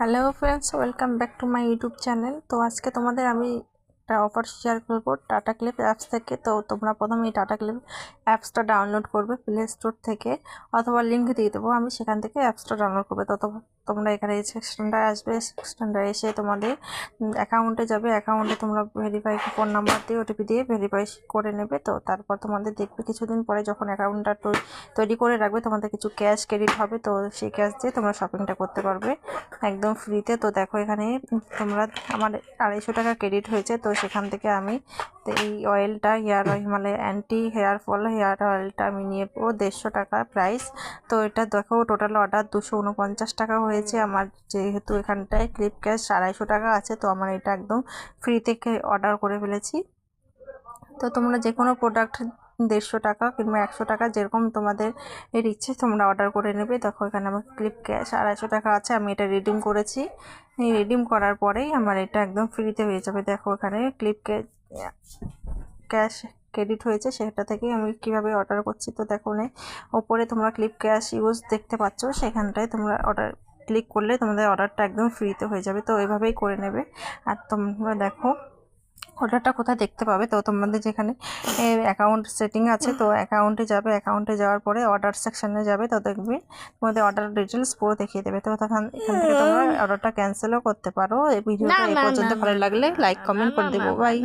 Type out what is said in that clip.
Hello friends, welcome back to my YouTube channel. তো আজকে তোমাদের আমি একটা অফার শেয়ার করবো টাটা ক্লিপ অ্যাপস থেকে। তো তোমরা প্রথমে এই টাটা ক্লিপ অ্যাপসটা ডাউনলোড করবে প্লে স্টোর থেকে, অথবা লিঙ্ক দিয়ে দেবো আমি, সেখান থেকে অ্যাপসটা ডাউনলোড করবে। তো তোমরা এখানে এই সেকশনটায় আসবে। সেকশনটা এসে তোমাদের অ্যাকাউন্টে যাবে। অ্যাকাউন্টে তোমরা ভেরিফাই ফোন নাম্বার দিয়ে ওটিপি দিয়ে ভেরিফাই করে নেবে। তো তারপর তোমাদের দেখবে কিছুদিন পরে যখন অ্যাকাউন্টটা তৈরি করে রাখবে, তোমাদের কিছু ক্যাশ ক্রেডিট হবে। তো সেই ক্যাশ দিয়ে তোমরা শপিংটা করতে পারবে একদম ফ্রিতে। তো দেখো এখানে তোমরা আমার 250 টাকা ক্রেডিট হয়েছে। তো সেখান থেকে আমি এই অয়েলটা Himalaya anti hair fall hair অয়েলটা আমি নিয়ে 150 টাকা প্রাইস। তো এটা দেখো টোটাল অর্ডার 249 টাকা হয়েছে আমার। যেহেতু এখানটায় ক্লিপ ক্যাশ 250 টাকা আছে, তো আমার এটা একদম ফ্রি থেকে অর্ডার করে ফেলেছি। তো তোমরা যে কোনো প্রোডাক্ট 150 টাকা কিংবা 100 টাকা যেরকম তোমাদের ইচ্ছে তোমরা অর্ডার করে নেবে। দেখো এখানে আমার ক্লিপ ক্যাশ 250 টাকা আছে, আমি এটা রিডিম করেছি। রিডিম করার পরেই আমার এটা একদম ফ্রিতে হয়ে যাবে। দেখো এখানে ক্লিপ ক্যাশ ক্রেডিট হয়েছে, সেটা থেকেই আমি কিভাবে অর্ডার করছি। তো দেখো ওপরে তোমরা ক্লিপ ক্যাশ ইউজ দেখতে পাচ্ছ, সেখানটায় তোমরা অর্ডার ক্লিক করলে তোমাদের অর্ডারটা একদম ফ্রিতে হয়ে যাবে। তো এইভাবেই করে নেবে। আর তোমরা দেখো অর্ডারটা কোথায় দেখতে পাবে। তো তোমাদের যেখানে অ্যাকাউন্ট সেটিং আছে, তো অ্যাকাউন্টে যাবে। অ্যাকাউন্টে যাওয়ার পরে অর্ডার সেকশনে যাবে। তো দেখবে তোমাদের অর্ডার ডিটেলস পুরো দেখিয়ে দেবে। তো তখন এখান থেকে তোমরা অর্ডারটা ক্যান্সেলও করতে পারো। এই ভিডিওটা এই পর্যন্ত ভালো লাগলে লাইক কমেন্ট করে দেবো। বাই।